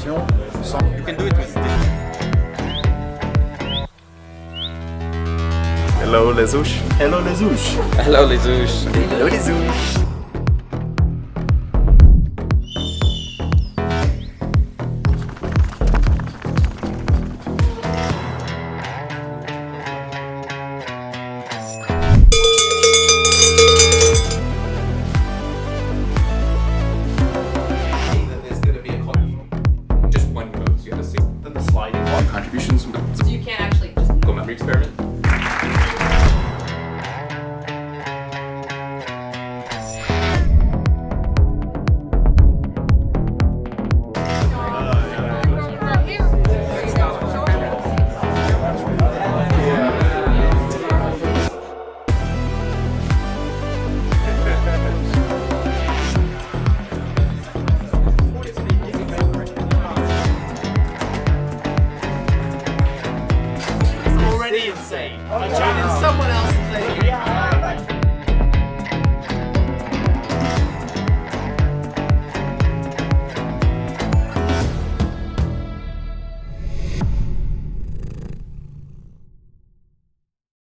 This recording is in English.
présentation. You can do it with this. Hello Les Houches. Hello Les Houches. Hello Les Houches. Hello Les Houches. Just one move, you have to see. Then the sliding contributions. So you can't actually just Go memory experiment. Already insane. I'm joining someone else's thing.